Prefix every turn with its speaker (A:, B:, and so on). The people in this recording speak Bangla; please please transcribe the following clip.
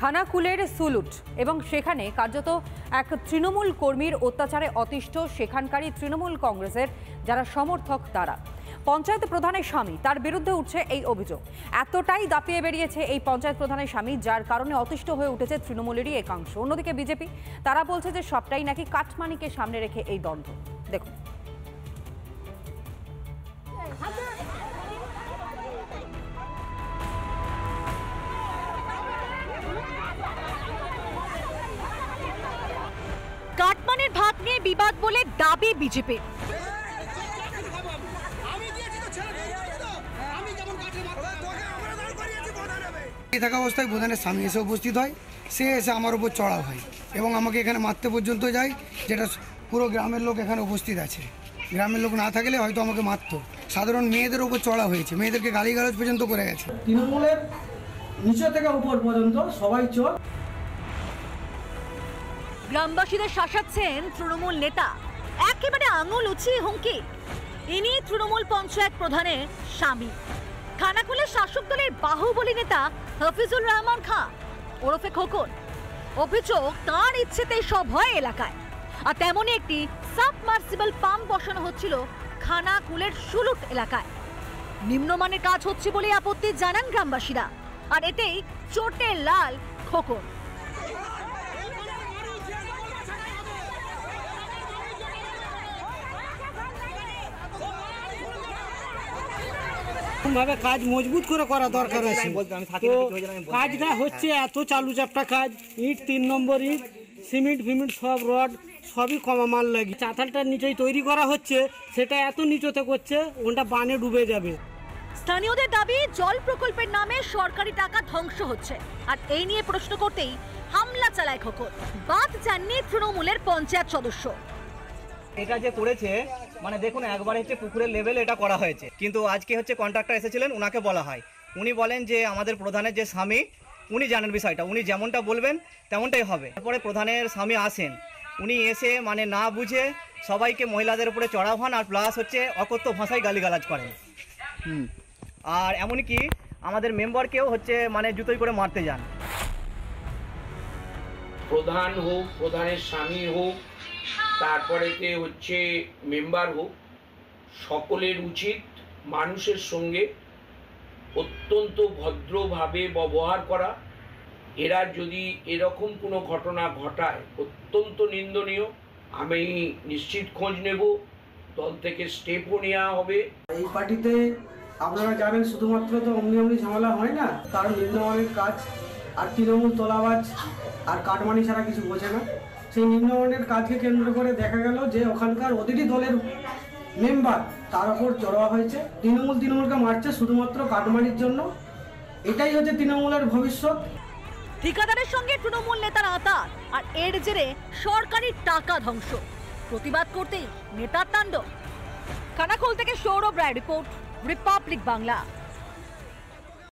A: খানাকুলের সুলুট এবং সেখানে কার্যত এক তৃণমূল কর্মীর অত্যাচারে অতিষ্ঠ সেখানকারই তৃণমূল কংগ্রেসের যারা সমর্থক তারা। পঞ্চায়েত প্রধানের স্বামী, তার বিরুদ্ধে উঠছে এই অভিযোগ। এতটাই দাপিয়ে বেরিয়েছে এই পঞ্চায়েত প্রধানের স্বামী, যার কারণে অতিষ্ঠ হয়ে উঠেছে তৃণমূলেরই একাংশ। অন্যদিকে বিজেপি, তারা বলছে যে সবটাই নাকি কাটমানিকে সামনে রেখে এই দ্বন্দ্ব। দেখুন।
B: কাটমানির ভাগ নিয়ে বিবাদ বলে দাবি বিজেপি।
C: থাকা অবস্থায় প্রধানের স্বামী এসে উপস্থিত হয়, সে এসে আমার উপর চড়াও হয় এবং আমাকে এখানে মারতে পর্যন্ত যায়, যেটা পুরো গ্রামের লোক এখানে উপস্থিত আছে। গ্রামের লোক না থাকলে হয়তো আমাকে মারতো। সাধারণ মেয়েদের উপর চড়া হয়েছে, মেয়েদেরকে গালিগালাজ পর্যন্ত করে গেছে।
D: তৃণমূলের নিচে থেকে উপর পর্যন্ত সবাই চোর।
B: গ্রামবাসীদের শাসাচ্ছেন তৃণমূল নেতা, একেবারে আঙুল উঁচিয়ে হুমকি। ইনি তৃণমূল পঞ্চায়েত প্রধানের স্বামী, খানাকুলের শাসক দলের বাহুবলী নেতা হাফিজুর রহমান খাঁ ওরফে খোকন। অভিযোগ, তাঁর ইচ্ছেতেই সব হয় এলাকায়। আর তেমনই একটি সাবমার্সিবল পাম্প বসানো হচ্ছিল খানাকুলের সুলুট এলাকায়। নিম্নমানের কাজ হচ্ছে বলে আপত্তি জানান গ্রামবাসীরা, আর এতেই চোটে লাল খোকন।
D: ভাবে কাজ মজবুত করে করা দরকার আছে। কাজটা হচ্ছে এত চালু চাপটা কাজ, ইট 3 নম্বর ইট, সিমেন্ট ফিমেন্ট সব রড সবই কমা মাল লাগে। চাতালটার নিচেই তৈরি করা হচ্ছে, সেটা এত নিচতে করছে ওটা বানে ডুবে যাবে।
B: স্থানীয়দের দাবি, জল প্রকল্পের নামে সরকারি টাকা ধ্বংস হচ্ছে, আর এই নিয়ে প্রশ্ন করতেই হামলা চালায় খোকন। বাদ জাননি তৃণমূলের পঞ্চায়েত সদস্য।
E: এটা যে করেছে, মানে দেখুন, একবার হচ্ছে পুকুরের লেভেল এটা করা হয়েছে, কিন্তু আজকে হচ্ছে কন্ট্রাক্টর এসেছিলেন, ওনাকে বলা হয়, উনি বলেন যে আমাদের প্রধানের যে স্বামী, উনি জানেন বিষয়টা, উনি যেমনটা বলবেন তেমনটাই হবে। তারপরে প্রধানের স্বামী আসেন, উনি এসে মানে না বুঝে সবাইকে মহিলাদের উপরে চড়াও হন, আর প্লাস হচ্ছে অকথ্য ভাষায় গালিগালাজ করেন। আর এমনকি আমাদের মেম্বারকেও হচ্ছে মানে জুতোই করে মারতে যান।
F: প্রধান হোক, প্রধানের স্বামী হোক, তারপরে হচ্ছে মেম্বার হোক, সকলের উচিত মানুষের সঙ্গে অত্যন্ত ভদ্রভাবে ব্যবহার করা। এরা যদি এরকম কোনো ঘটনা ঘটায় অত্যন্ত নিন্দনীয়। আমি নিশ্চিত খোঁজ নেব, দল থেকে স্টেপও নেওয়া হবে।
D: এই পার্টিতে আপনারা জানেন শুধুমাত্র তো অমনি ঝামেলা হয় না, তার নিম্নমানের কাজ, আর তৃণমূল তোলাবাজ আর কাটমানি ছাড়া কিছু বোঝে না। সেই নিম্নমানের কাজকে কেন্দ্র করে দেখা গেল যে ওখানকার অতিথি দলের মেম্বার, তার ওপর চড়াও হয়েছে। তৃণমূলকে মারছে শুধুমাত্র কাটমানির জন্য। এটাই হচ্ছে তৃণমূলের ভবিষ্যৎ।
B: ঠিকাদারের সঙ্গে তৃণমূল নেতার আঁতার, আর এর জেরে সরকারি টাকা ধ্বংস। প্রতিবাদ করতেই নেতার তাণ্ডব। খানাকুল থেকে সৌরভ রায় রিপোর্ট, রিপাবলিক বাংলা।